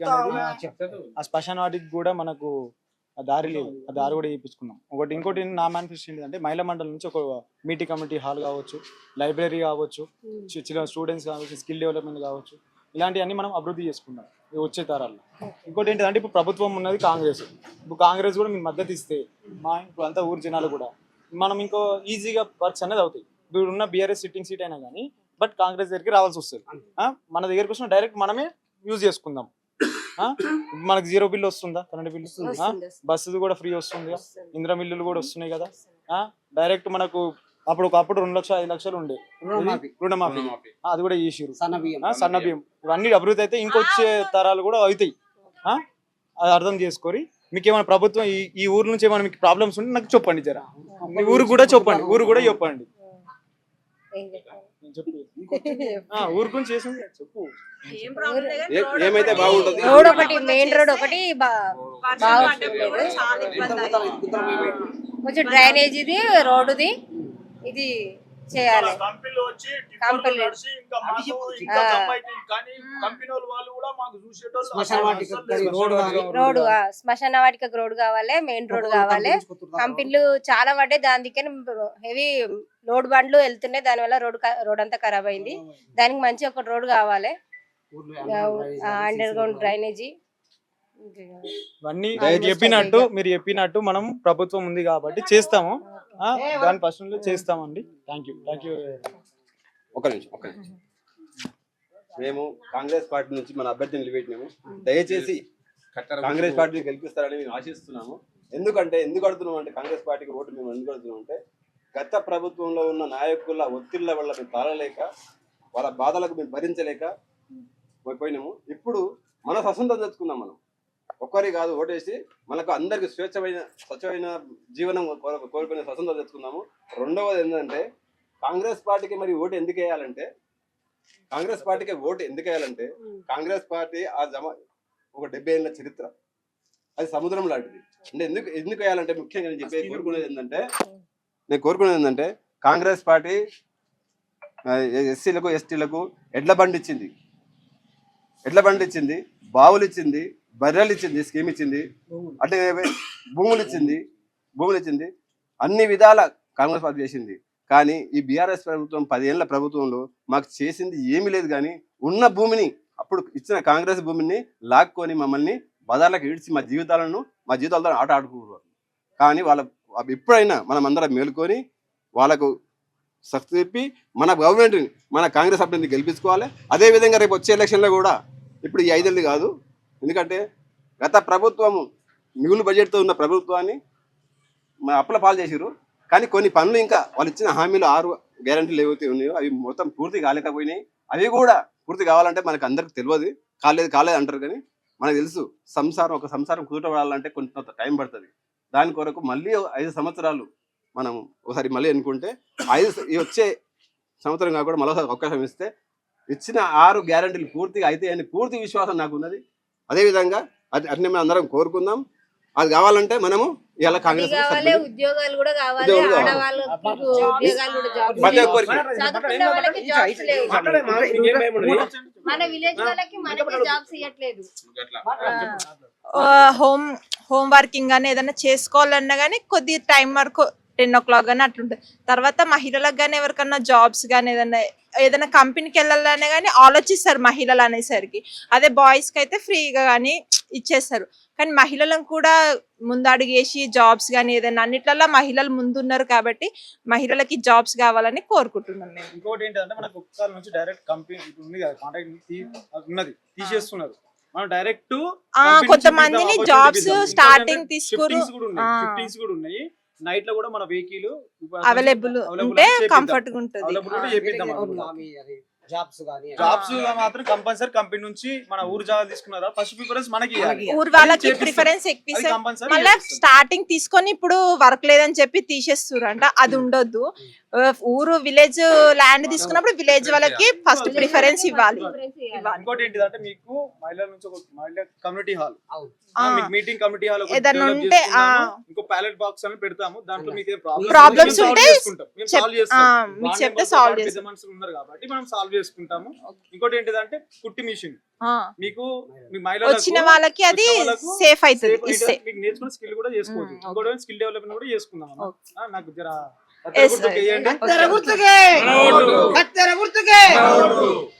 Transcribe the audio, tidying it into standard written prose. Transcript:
ఆ శ్మశాన వాటికి కూడా మనకు ఆ దారి లేదు, ఆ దారి కూడా వేయించుకున్నాం. ఇంకోటి నా మేనిఫెస్టో ఏంటంటే మహిళా మండలి నుంచి ఒక మీటింగ్ కమిటీ హాల్ కావచ్చు, లైబ్రరీ కావచ్చు, చిన్న స్టూడెంట్స్ కావచ్చు, స్కిల్ డెవలప్మెంట్ కావచ్చు, ఇలాంటివన్నీ మనం అభివృద్ధి చేసుకుంటాం వచ్చే తరాల్లో. ఇంకోటి ఏంటంటే ఇప్పుడు ప్రభుత్వం ఉన్నది కాంగ్రెస్. ఇప్పుడు కాంగ్రెస్ కూడా మీకు మద్దతు ఇస్తే ఇప్పుడు అంతా ఊరు జనాలు కూడా మనం ఇంకో ఈజీగా వర్క్స్ అనేది అవుతాయి. ఇప్పుడు ఉన్న బీఆర్ఎస్ సిట్టింగ్ సీట్ అయినా కానీ బట్ కాంగ్రెస్ దగ్గరికి రావాల్సి వస్తుంది. మన దగ్గరికి వచ్చిన డైరెక్ట్ మనమే యూజ్ చేసుకుందాం. మనకు 0 బిల్ వస్తుందా, కరెంట్ బిల్ బస్సు కూడా ఫ్రీ వస్తుంది, ఇంద్ర మిల్లులు కూడా వస్తున్నాయి కదా. డైరెక్ట్ మనకు ఒకప్పుడు 2 లక్షలు 5 లక్షలు ఉండే రుణమాఫీ, అది కూడా చేసిరు. సన్న బియ్యం ఇవన్నీ అభివృద్ధి అయితే ఇంకొచ్చే తరాలు కూడా అవుతాయి. అది అర్థం చేసుకొని మీకు ఏమైనా ప్రభుత్వం ఈ ఊరు నుంచి ఏమైనా మీకు ప్రాబ్లమ్స్ ఉంటే నాకు చెప్పండి, జరా ఊరు కూడా చెప్పండి. ఊరు గురించి చేసింది చెప్పు. ఏమైతే బాగుంటది, రోడ్ ఒకటి, మెయిన్ రోడ్ ఒకటి కొంచెం డ్రైనేజీది, రోడ్డుది ఇది చేయాలి. రోడ్ శ్మశాన వాటిక రోడ్ కావాలి, మెయిన్ రోడ్ కావాలి. కంపెనీలు చాలా పడ్డాయి, దాని దిక్కన హెవీ లోడ్ బండ్లు వెళ్తున్నాయి, దాని వల్ల రోడ్ అంతా ఖరాబ్ అయింది. దానికి మంచి ఒక రోడ్ కావాలి, అండర్ గ్రౌండ్ డ్రైనేజీ. ఇవన్నీ మీరు చెప్పినట్టు మనం ప్రభుత్వం ఉంది కాబట్టి చేస్తాము, దాని పర్సనల్ చేస్తామండి. Thank you. ఒక నిమిషం. మేము కాంగ్రెస్ పార్టీ నుంచి మన అభ్యర్థిని నిలబెట్టినాము. దయచేసి కాంగ్రెస్ పార్టీని గెలిపిస్తారని మేము ఆశిస్తున్నాము. ఎందుకు అడుగుతున్నాం అంటే కాంగ్రెస్ పార్టీకి ఓటు మేము ఎందుకు అడుగుతున్నాం అంటే గత ప్రభుత్వంలో ఉన్న నాయకుల ఒత్తిళ్ల వల్ల మేము తాళలేక, వాళ్ళ బాధలకు మేము భరించలేక పోయినాము. ఇప్పుడు మన స్వతంత్రం తెచ్చుకుందాం. మనం ఒక్కరి కాదు ఓటేసి మనకు అందరికి స్వచ్ఛమైన జీవనం కోరుకునే స్వతంత్రం తెచ్చుకుందాము. రెండవది ఏంటంటే కాంగ్రెస్ పార్టీకి మరి ఓటు ఎందుకు వేయాలంటే కాంగ్రెస్ పార్టీ ఒక 70 ఏళ్ళ చరిత్ర, అది సముద్రం లాంటిది. అంటే ఎందుకు వేయాలంటే ముఖ్యంగా నేను కోరుకునేది ఏంటంటే కాంగ్రెస్ పార్టీ ఎస్సీలకు ఎస్టీలకు ఎడ్ల బండి ఇచ్చింది, బావులు ఇచ్చింది, బర్రెలు ఇచ్చింది, స్కీమ్ ఇచ్చింది, అంటే భూములు ఇచ్చింది. అన్ని విధాల కాంగ్రెస్ పార్టీ చేసింది. కానీ ఈ బీఆర్ఎస్ ప్రభుత్వం 10 ఏళ్ల ప్రభుత్వంలో మాకు చేసింది ఏమీ లేదు. కానీ ఉన్న భూమిని, అప్పుడు ఇచ్చిన కాంగ్రెస్ భూమిని లాక్కొని మమ్మల్ని బజార్లకు ఈడ్చి మా జీవితాలతో ఆట ఆడుకుంటున్నారు. కానీ ఎప్పుడైనా మనం అందరం మేలుకొని వాళ్ళకు శక్తి చెప్పి మన గవర్నమెంట్ని, మన కాంగ్రెస్ అభ్యర్థిని గెలిపించుకోవాలి. అదేవిధంగా రేపు వచ్చే ఎలక్షన్లో కూడా ఇప్పుడు ఈ 5 ఏళ్ళు కాదు, ఎందుకంటే గత ప్రభుత్వము మిగులు బడ్జెట్తో ఉన్న ప్రభుత్వాన్ని అప్పుల పాలు చేసిరు. కానీ కొన్ని పనులు ఇంకా వాళ్ళు ఇచ్చిన హామీలు 6 గ్యారంటీలు ఏవైతే ఉన్నాయో అవి మొత్తం పూర్తి కాలేకపోయినాయి. అవి కూడా పూర్తి కావాలంటే మనకు అందరికి తెలియదు, కాలేదు అంటారు. కానీ మనకు తెలుసు ఒక సంసారం కుదుటపడాలంటే కొంత టైం పడుతుంది. దాని కొరకు మళ్ళీ 5 సంవత్సరాలు మనం ఒకసారి మళ్ళీ అనుకుంటే వచ్చే సంవత్సరం కాకుండా మరోసారి అవకాశం ఇస్తే ఇచ్చిన 6 గ్యారంటీలు పూర్తిగా అయితే అని పూర్తి విశ్వాసం నాకు ఉన్నది. అదేవిధంగా అట్నే మేము అందరం కోరుకుందాం. అది కావాలంటే మనము ఇలా కాంగ్రెస్ ఉద్యోగాలు కూడా కావాలి, మన విలేజ్ వాళ్ళకి మనకి జాబ్స్ ఇవ్వట్లేదు. హోమ్ వర్కింగ్ కానీ ఏదైనా చేసుకోవాలన్నా కానీ కొద్ది టైం వరకు 10 o'clock కానీ అట్లుంటుంది. తర్వాత మహిళలకు కానీ ఎవరికన్నా జాబ్స్ కానీ ఏదైనా కంపెనీకి వెళ్ళాలనే కానీ ఆలోచిస్తారు మహిళలు అనేసరికి. అదే బాయ్స్కి అయితే ఫ్రీగా కానీ ఇచ్చేస్తారు. కానీ మహిళలను కూడా ముందడుగు వేసి జాబ్స్ కానీ ఏదైనా అన్నిట్లలో మహిళలు ముందున్నారు కాబట్టి మహిళలకి జాబ్స్ కావాలని కోరుకుంటున్నాం మేము. ఇంకోటి ఏంటంటే మనకు ఒక్కసారి నుంచి డైరెక్ట్ కంపెనీ ఉంది కదా, కాంట్రాక్ట్ ఉన్నది తీసేస్తున్నారు. మనం డైరెక్ట్ కొంతమందిని జాబ్స్ స్టార్టింగ్ తీసుకుని కూడా ఉన్నాయి. నైట్ లో కూడా మన వెహికల్ అవైలబుల్ ఉంటే కంఫర్ట్ గా ఉంటుంది. జాబ్స్ మాత్రం కంపల్సరీ కంపెనీ నుంచి మన ఊరు జాగా తీసుకున్నారా ఫస్ట్ ప్రిఫరెన్స్ మనకి, ఊరు వాళ్ళకి ప్రిఫరెన్స్ ఎక్కువ. మళ్ళీ స్టార్టింగ్ తీసుకొని ఇప్పుడు వర్క్ లేదని చెప్పి తీసేస్తురంట, అది ఉండొద్దు. ఊరు విలేజ్ ల్యాండ్ తీసుకున్నప్పుడు విలేజ్ వాళ్ళకి ఫస్ట్ ప్రిఫరెన్స్ ఇవ్వాలి. ఇంకోటి ఏంటిదంటే మీకు మహిళల నుంచి ఒక మహిళా community hall, meeting committee hall ఏదైనా ఉంటే ఇంకో ప్యాలెట్ బాక్స్ అని పెడతాము. దాంట్లో మీకు ప్రాబ్లమ్స్ ఉంటే మీకు చెప్తే సాల్వ్ చేస్తాం. ఉన్నారు కాబట్టి మనం సాల్వ్ చేసుకుంటాము. ఇంకోటి ఏంటిదంటే కుట్టి మిషన్ ఆ, మీకు మీ మహిళలకు వచ్చిన వాళ్ళకి అది వచ్చిన వాళ్ళకు సేఫ్ అవుతుంది safe ఇస్తే. మీకు నేర్చుకున్న స్కిల్ కూడా చేసుకోవచ్చు. మ్మ్, ఇంకోటి స్కిల్ డెవలప్మెంట్ కూడా చేసుకుందాం అన్న. Okay. నాకు జర Yes, గుర్తుకు sir. వేయండి. Okay. కత్తెర గుర్తుకే